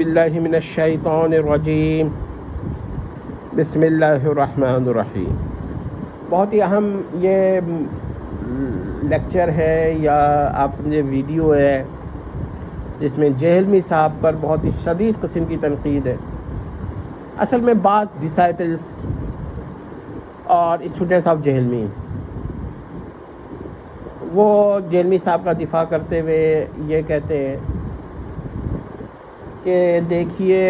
باللہ من الشیطان الرجیم بسم اللہ الرحمن الرحیم۔ بہت ہی اہم یہ لیکچر ہے یا آپ سمجھے ویڈیو ہے جس میں جہلمی صاحب پر بہت ہی شدید قسم کی تنقید ہے۔ اصل میں بعض ڈسائپلز اور اسٹوڈنٹس آف جہلمی وہ جہلمی صاحب کا دفاع کرتے ہوئے یہ کہتے ہیں کہ دیکھیے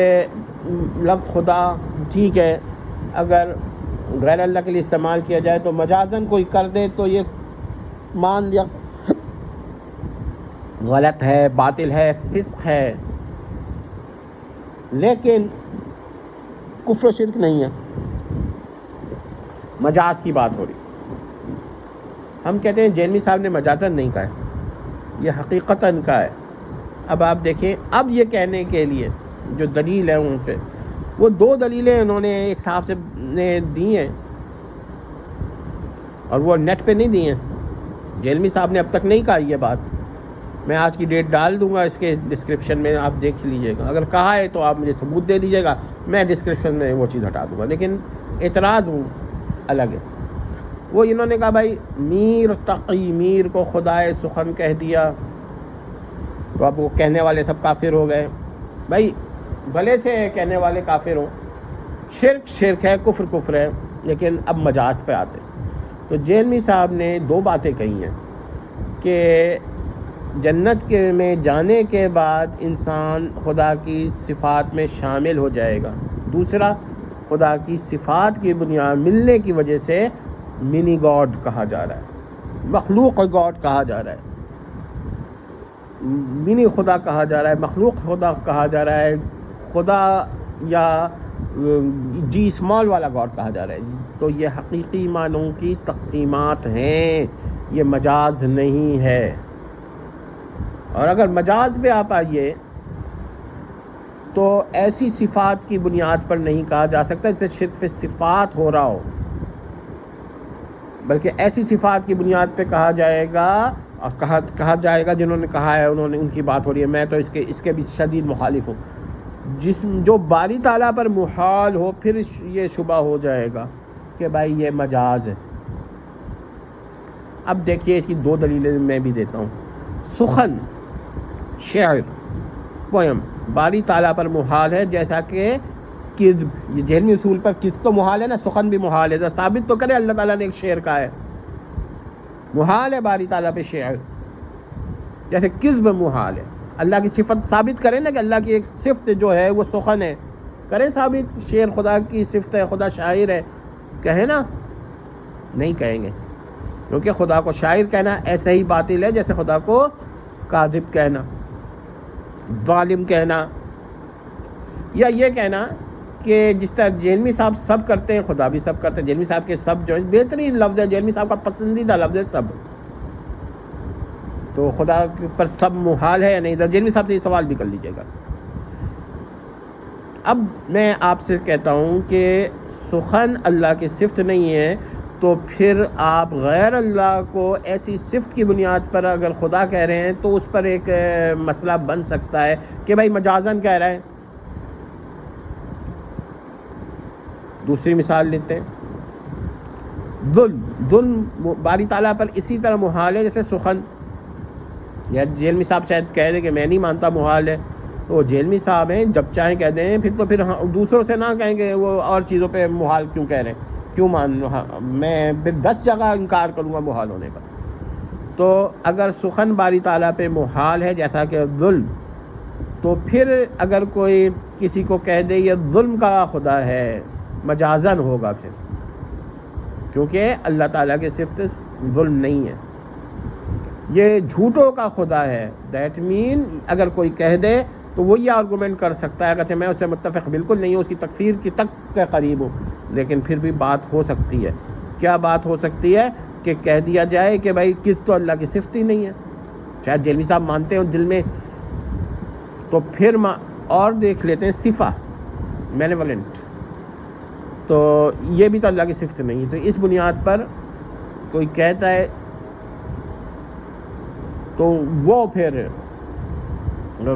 لفظ خدا ٹھیک ہے، اگر غیر اللہ کے لیے استعمال کیا جائے تو مجازن کوئی کر دے تو یہ مان لیا غلط ہے، باطل ہے، فسق ہے، لیکن کفر و شرک نہیں ہے، مجاز کی بات ہو رہی۔ ہم کہتے ہیں جہلمی صاحب نے مجازن نہیں کہا ہے، یہ حقیقتاً کا ہے۔ اب آپ دیکھیں، اب یہ کہنے کے لیے جو دلیل ہے ان پہ، وہ دو دلیلیں انہوں نے ایک صاحب سے نے دی ہیں اور وہ نیٹ پہ نہیں دی ہیں۔ جہلمی صاحب نے اب تک نہیں کہا یہ بات۔ میں آج کی ڈیٹ ڈال دوں گا اس کے ڈسکرپشن میں، آپ دیکھ لیجئے گا۔ اگر کہا ہے تو آپ مجھے ثبوت دے دیجئے گا، میں ڈسکرپشن میں وہ چیز ہٹا دوں گا، لیکن اعتراض الگ ہے۔ وہ انہوں نے کہا بھائی میر تقی میر کو خدائے سخن کہہ دیا تو اب وہ کہنے والے سب کافر ہو گئے۔ بھائی بھلے سے کہنے والے کافر ہوں، شرک شرک ہے، کفر کفر ہے، لیکن اب مجاز پہ آتے۔ تو جہلمی صاحب نے دو باتیں کہی ہیں کہ جنت کے میں جانے کے بعد انسان خدا کی صفات میں شامل ہو جائے گا۔ دوسرا، خدا کی صفات کی بنیاد ملنے کی وجہ سے منی گاڈ کہا جا رہا ہے، مخلوق گاڈ کہا جا رہا ہے، منی خدا کہا جا رہا ہے، مخلوق خدا کہا جا رہا ہے، خدا یا جی اسمال والا گاڈ کہا جا رہا ہے۔ تو یہ حقیقی معنوں کی تقسیمات ہیں، یہ مجاز نہیں ہے۔ اور اگر مجاز پہ آپ آئیے تو ایسی صفات کی بنیاد پر نہیں کہا جا سکتا جسے شرک صفات ہو رہا ہو، بلکہ ایسی صفات کی بنیاد پہ کہا جائے گا، اور کہا جائے گا جنہوں نے کہا ہے، انہوں نے ان کی بات ہو رہی ہے، میں تو اس کے بھی شدید مخالف ہوں۔ جو باری تعالیٰ پر محال ہو، پھر یہ شبہ ہو جائے گا کہ بھائی یہ مجاز ہے۔ اب دیکھیے اس کی دو دلیلیں میں بھی دیتا ہوں۔ سخن، شعر، پویم باری تعالیٰ پر محال ہے، جیسا کہ کذب، یہ جہلمی اصول پر کذب تو محال ہے نا، سخن بھی محال ہے۔ تو ثابت تو کرے اللہ تعالیٰ نے ایک شعر کہا ہے، محال ہے باری تعالیٰ پہ شعر، جیسے کذب محال ہے۔ اللہ کی صفت ثابت کریں نا کہ اللہ کی ایک صفت جو ہے وہ سخن ہے، کریں ثابت، شعر خدا کی صفت ہے، خدا شاعر ہے، کہیں نا؟ نہیں کہیں گے، کیونکہ خدا کو شاعر کہنا ایسے ہی باطل ہے جیسے خدا کو کاذب کہنا، ظالم کہنا، یا یہ کہنا کہ جس طرح جہلمی صاحب سب کرتے ہیں خدا بھی سب کرتے ہیں۔ جہلمی صاحب کے سب جو بہترین لفظ ہے، جہلمی صاحب کا پسندیدہ لفظ ہے سب، تو خدا پر سب محال ہے یا نہیں؟ جہلمی صاحب سے یہ سوال بھی کر لیجیے گا۔ اب میں آپ سے کہتا ہوں کہ سخن اللہ کی صفت نہیں ہے، تو پھر آپ غیر اللہ کو ایسی صفت کی بنیاد پر اگر خدا کہہ رہے ہیں تو اس پر ایک مسئلہ بن سکتا ہے کہ بھائی مجازن کہہ رہا ہے۔ دوسری مثال لیتے ہیں، ظلم باری تعالیٰ پر اسی طرح محال ہے جیسے سخن۔ یا جہلمی صاحب شاید کہہ دیں کہ میں نہیں مانتا محال ہے، تو وہ جہلمی صاحب ہیں، جب چاہیں کہہ دیں، پھر تو پھر دوسروں سے نہ کہیں گے وہ اور چیزوں پہ محال کیوں کہہ رہے ہیں، کیوں میں پھر 10 جگہ انکار کروں گا محال ہونے کا۔ تو اگر سخن باری تعالیٰ پہ محال ہے جیسا کہ ظلم، تو پھر اگر کوئی کسی کو کہہ دے یہ ظلم کا خدا ہے، مجازن ہوگا پھر، کیونکہ اللہ تعالیٰ کی صفت ظلم نہیں ہے، یہ جھوٹوں کا خدا ہے۔ دیٹ مین اگر کوئی کہہ دے تو وہ یہ آرگومنٹ کر سکتا ہے، اگرچہ میں اس سے متفق بالکل نہیں ہوں، اس کی تکفیر کی تک کے قریب ہوں، لیکن پھر بھی بات ہو سکتی ہے۔ کیا بات ہو سکتی ہے؟ کہ کہہ دیا جائے کہ بھائی کس تو اللہ کی صفت ہی نہیں ہے، شاید جہلمی صاحب مانتے ہوں دل میں، تو پھر اور دیکھ لیتے ہیں صفہ مینیولنٹ، تو یہ بھی تو اللہ کی صفت نہیں ہے۔ تو اس بنیاد پر کوئی کہتا ہے تو وہ پھر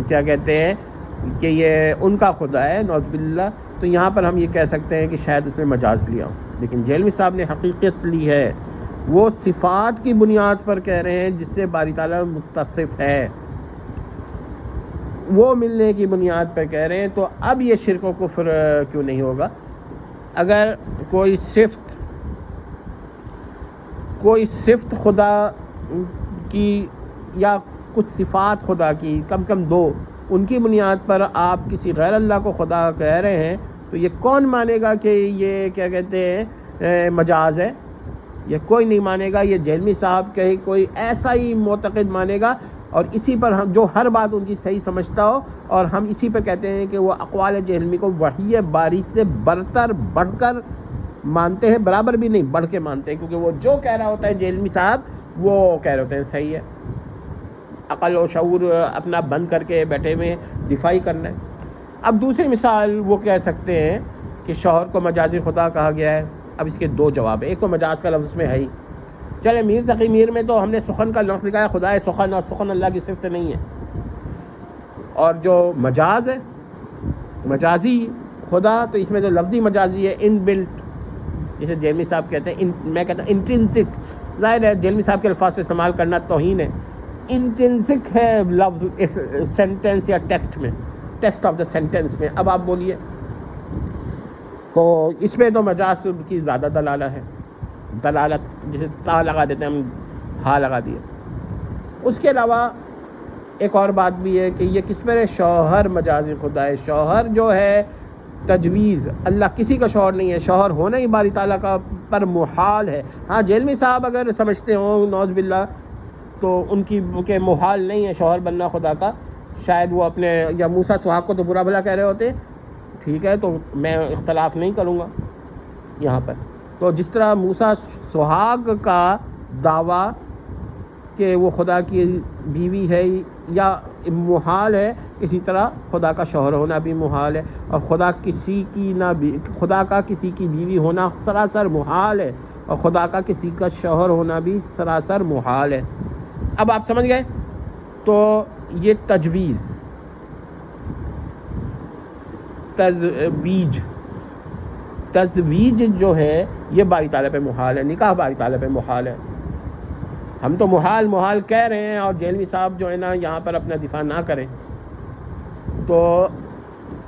کیا کہتے ہیں کہ یہ ان کا خدا ہے نعوذ باللہ، تو یہاں پر ہم یہ کہہ سکتے ہیں کہ شاید اس نے مجاز لیا ہو، لیکن جہلمی صاحب نے حقیقت لی ہے، وہ صفات کی بنیاد پر کہہ رہے ہیں جس سے باری تعالیٰ متصف ہے، وہ ملنے کی بنیاد پر کہہ رہے ہیں۔ تو اب یہ شرک و کفر کیوں نہیں ہوگا؟ اگر کوئی صفت خدا کی یا کچھ صفات خدا کی، کم کم دو، ان کی بنیاد پر آپ کسی غیر اللہ کو خدا کہہ رہے ہیں، تو یہ کون مانے گا کہ یہ کیا کہتے ہیں مجاز ہے؟ یہ کوئی نہیں مانے گا، یہ جہلمی صاحب کہیں کوئی ایسا ہی معتقد مانے گا، اور اسی پر ہم جو ہر بات ان کی صحیح سمجھتا ہو، اور ہم اسی پہ کہتے ہیں کہ وہ اقوال جہلمی کو وحی باری سے بڑھ کر مانتے ہیں، برابر بھی نہیں بڑھ کے مانتے ہیں، کیونکہ وہ جو کہہ رہا ہوتا ہے جہلمی صاحب وہ کہہ رہے ہوتے ہیں صحیح ہے، عقل و شعور اپنا بند کر کے بیٹھے ہوئے دفاعی کرنا ہے۔ اب دوسری مثال وہ کہہ سکتے ہیں کہ شوہر کو مجازی خدا کہا گیا ہے۔ اب اس کے دو جواب ہیں، ایک تو مجاز کا لفظ اس میں ہے ہی، چلے میر تقی میر میں تو ہم نے سخن کا لفظ لکھا ہے، خدا ہے سخن، اور سخن اللہ کی صفت نہیں ہے، اور جو مجاز ہے مجازی خدا، تو اس میں تو لفظی مجازی ہے، ان بلٹ، جسے جہلمی صاحب کہتے ہیں، میں کہتا ہوں انٹرنسک، ظاہر ہے جہلمی صاحب کے الفاظ سے استعمال کرنا توہین ہے، انٹرنسک ہے لفظ سینٹینس یا ٹیکسٹ آف دا سینٹینس میں۔ اب آپ بولیے، تو اس میں تو مجاز کی زیادہ دلالت جسے تا لگا دیتے ہیں ہم، ہا لگا دیا۔ اس کے علاوہ ایک اور بات بھی ہے کہ یہ کس پر ہے؟ شوہر مجازی خدا ہے۔ شوہر جو ہے تجویز، اللہ کسی کا شوہر نہیں ہے، شوہر ہونا ہی باری تعالیٰ کا پر محال ہے۔ ہاں جہلمی صاحب اگر سمجھتے ہوں نعوذ باللہ تو ان کے محال نہیں ہے شوہر بننا خدا کا، شاید وہ اپنے یا موسیٰ سہاگ کو تو برا بھلا کہہ رہے ہوتے، ٹھیک ہے، تو میں اختلاف نہیں کروں گا یہاں پر۔ تو جس طرح موسیٰ سہاگ کا دعویٰ کہ وہ خدا کی بیوی ہے یا محال ہے، اسی طرح خدا کا شوہر ہونا بھی محال ہے، اور خدا کا کسی کی بیوی ہونا سراسر محال ہے، اور خدا کا کسی کا شوہر ہونا بھی سراسر محال ہے۔ اب آپ سمجھ گئے؟ تو یہ تزویج جو ہے یہ باری تعالیٰ پہ محال ہے، نکاح باری تعالیٰ پہ محال ہے۔ ہم تو محال کہہ رہے ہیں، اور جہلمی صاحب جو ہے نا یہاں پر اپنا دفاع نہ کریں، تو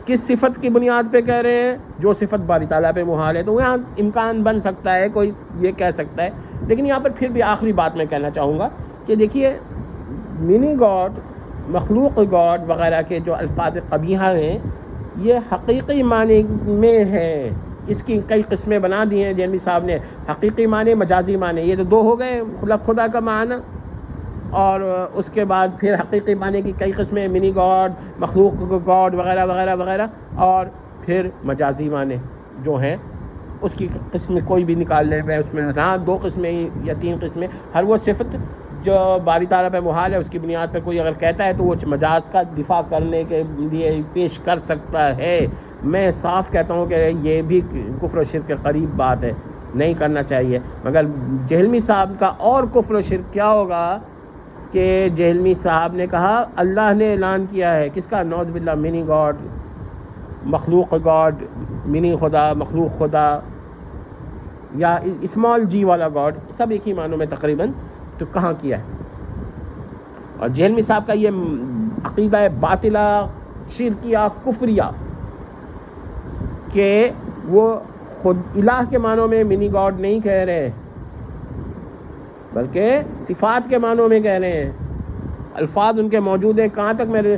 کس صفت کی بنیاد پہ کہہ رہے ہیں؟ جو صفت باری تعالیٰ پہ محال ہے، تو یہاں امکان بن سکتا ہے کوئی یہ کہہ سکتا ہے، لیکن یہاں پر پھر بھی آخری بات میں کہنا چاہوں گا کہ دیکھیے منی گاڈ، مخلوق گاڈ وغیرہ کے جو الفاظ قبیحہ ہیں یہ حقیقی معنی میں ہے، اس کی کئی قسمیں بنا دی ہیں جہلمی صاحب نے، حقیقی معنی، مجازی معنی، یہ تو دو ہو گئے، خدا کا معنی، اور اس کے بعد پھر حقیقی معنی کی کئی قسمیں، منی گاڈ، مخلوق گاڈ وغیرہ وغیرہ وغیرہ، اور پھر مجازی معنی جو ہیں اس کی قسم کوئی بھی نکال لیں، اس میں نہ دو قسمیں یا تین قسمیں، ہر وہ صفت جو باری تعالیٰ پہ محال ہے اس کی بنیاد پہ کوئی اگر کہتا ہے تو وہ مجاز کا دفاع کرنے کے لیے پیش کر سکتا ہے۔ میں صاف کہتا ہوں کہ یہ بھی کفر و شرک کے قریب بات ہے، نہیں کرنا چاہیے، مگر جہلمی صاحب کا اور کفر و شرک کیا ہوگا کہ جہلمی صاحب نے کہا اللہ نے اعلان کیا ہے، کس کا؟ نعوذ باللہ، منی گاڈ، مخلوق گاڈ، منی خدا، مخلوق خدا، یا اسمال جی والا گاڈ، سب ایک ہی معنوں میں تقریباً، تو کہاں کیا ہے؟ اور جہلمی صاحب کا یہ عقیدہ ہے باطلہ، شرکیہ، کفریہ، کہ وہ خود الہ کے معنوں میں منی گاڈ نہیں کہہ رہے، بلکہ صفات کے معنوں میں کہہ رہے ہیں، الفاظ ان کے موجود ہیں، کہاں تک میرے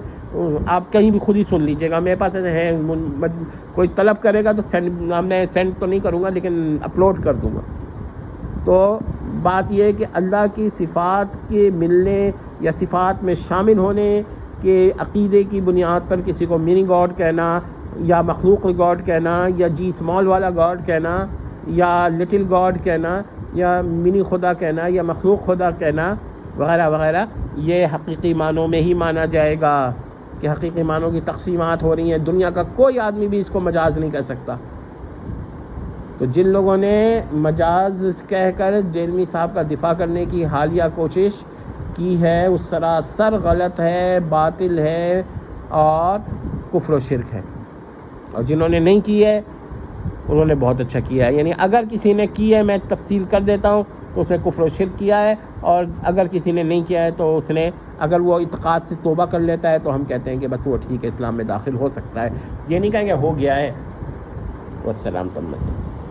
آپ کہیں بھی خود ہی سن لیجئے گا، میرے پاس ایسے ہیں، کوئی طلب کرے گا تو میں سینڈ تو نہیں کروں گا لیکن اپلوڈ کر دوں گا۔ تو بات یہ ہے کہ اللہ کی صفات کے ملنے یا صفات میں شامل ہونے کے عقیدے کی بنیاد پر کسی کو منی گاڈ کہنا یا مخلوق گاڈ کہنا یا جی اسمال والا گاڈ کہنا یا لٹل گاڈ کہنا یا منی خدا کہنا یا مخلوق خدا کہنا وغیرہ وغیرہ، یہ حقیقی معنوں میں ہی مانا جائے گا کہ حقیقی معنوں کی تقسیمات ہو رہی ہیں، دنیا کا کوئی آدمی بھی اس کو مجاز نہیں کہہ سکتا۔ تو جن لوگوں نے مجاز کہہ کر جہلمی صاحب کا دفاع کرنے کی حالیہ کوشش کی ہے وہ سراسر غلط ہے، باطل ہے، اور کفر و شرک ہے، اور جنہوں نے نہیں کی ہے انہوں نے بہت اچھا کیا ہے. یعنی اگر کسی نے کی ہے، میں تفصیل کر دیتا ہوں، تو اس نے کفر و شرک کیا ہے، اور اگر کسی نے نہیں کیا ہے تو اس نے اگر وہ اعتقاد سے توبہ کر لیتا ہے تو ہم کہتے ہیں کہ بس وہ ٹھیک ہے، اسلام میں داخل ہو سکتا ہے. یہ نہیں کہیں گے ہو گیا ہے. والسلام تمت.